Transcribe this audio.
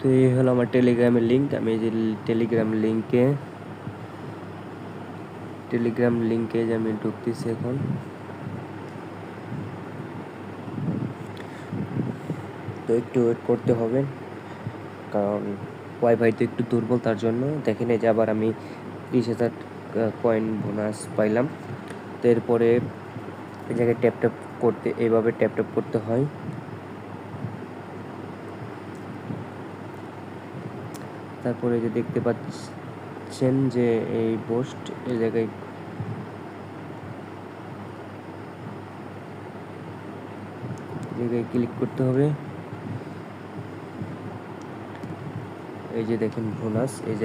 এই হলো আমার টেলিগ্রামের লিঙ্ক। আমি এই যে টেলিগ্রাম লিঙ্কে যে আমি ঢুকতেছি এখন। তো একটু ওয়েট করতে হবে, কারণ ওয়াইফাই তো একটু দুর্বল, তার জন্য। দেখেন এই যে আবার আমি 30,000 কয়েন বোনাস পাইলাম। তো এরপরে এই জায়গায় ট্যাপ করতে, এইভাবে ট্যাপ করতে হয়। তারপরে যে দেখতে পাচ্ছেন যে এই পোস্ট, এই জায়গায় ক্লিক করতে হবে। এই যে দেখেন বোনাস, এই যে